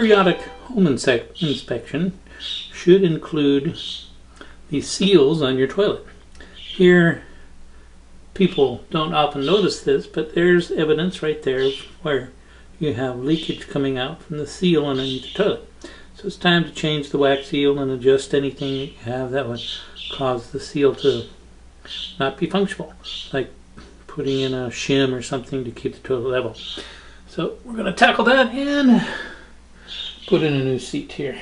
periodic home inspection should include the seals on your toilet. Here, people don't often notice this, but there's evidence right there where you have leakage coming out from the seal underneath the toilet. So it's time to change the wax seal and adjust anything that you have that would cause the seal to not be functional, like putting in a shim or something to keep the toilet level. So we're going to tackle that and put in a new seat here.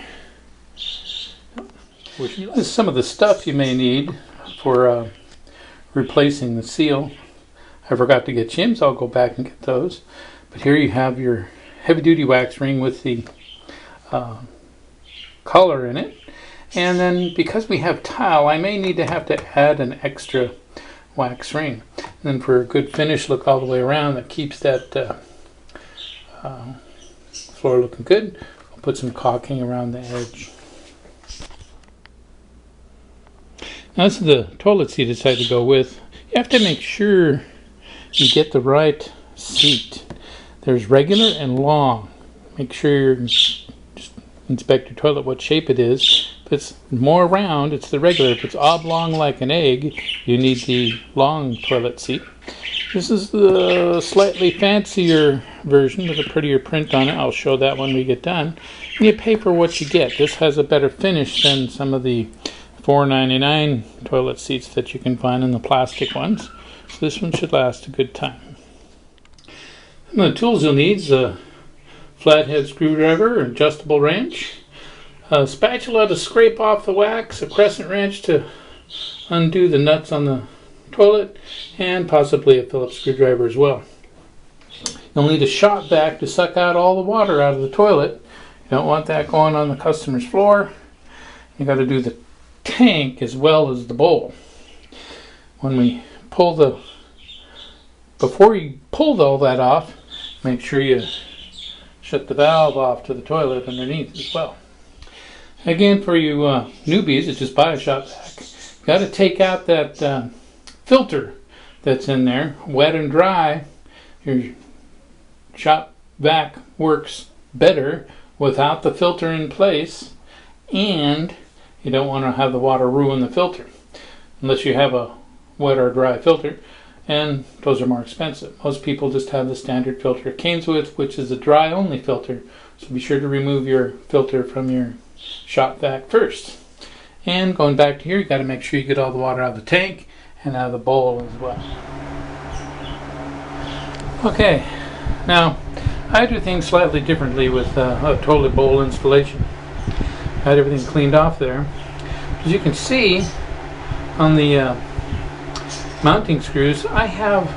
This is some of the stuff you may need for replacing the seal. I forgot to get shims. I'll go back and get those. But here you have your heavy-duty wax ring with the color in it. And then because we have tile, I may need to have to add an extra wax ring. And then for a good finish look all the way around that keeps that floor looking good, I'll put some caulking around the edge. Now this is the toilet seat I decided to go with. You have to make sure you get the right seat. There's regular and long. Make sure you just inspect your toilet what shape it is. If it's more round, it's the regular. If it's oblong like an egg, you need the long toilet seat. This is the slightly fancier version with a prettier print on it. I'll show that when we get done. And you pay for what you get. This has a better finish than some of the $4.99 toilet seats that you can find in the plastic ones. So this one should last a good time. And the tools you'll need is a flathead screwdriver, an adjustable wrench, a spatula to scrape off the wax, a crescent wrench to undo the nuts on the toilet, and possibly a Phillips screwdriver as well. You'll need a shop vac to suck out all the water out of the toilet. You don't want that going on the customer's floor. You got to do the tank as well as the bowl. When we pull before you pull all that off, make sure you shut the valve off to the toilet underneath as well. Again, for you newbies, it's just buy a shop vac. You got to take out that filter that's in there, wet and dry. Your shop vac works better without the filter in place, and you don't want to have the water ruin the filter unless you have a wet or dry filter, and those are more expensive. Most people just have the standard filter it comes with, which is a dry only filter, so be sure to remove your filter from your shop vac first. And going back to here, you got to make sure you get all the water out of the tank and out of the bowl as well. Okay, now I do things slightly differently with a toilet bowl installation. I had everything cleaned off there. As you can see on the mounting screws, I have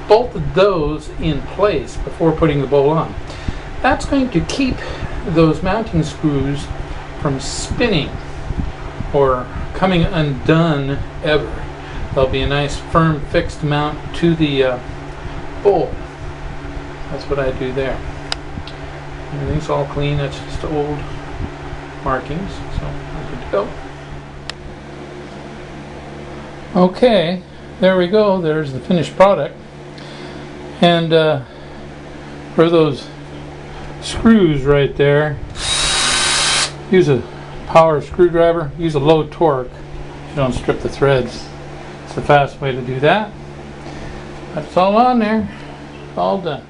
bolted those in place before putting the bowl on. That's going to keep those mounting screws from spinning or coming undone ever. There'll be a nice firm fixed mount to the bowl. That's what I do there. Everything's all clean. That's just old markings, so I'm good to go. Okay, there we go. There's the finished product. And for those screws right there, use a power screwdriver. Use a low torque. You don't strip the threads. It's the fast way to do that. That's all on there. It's all done.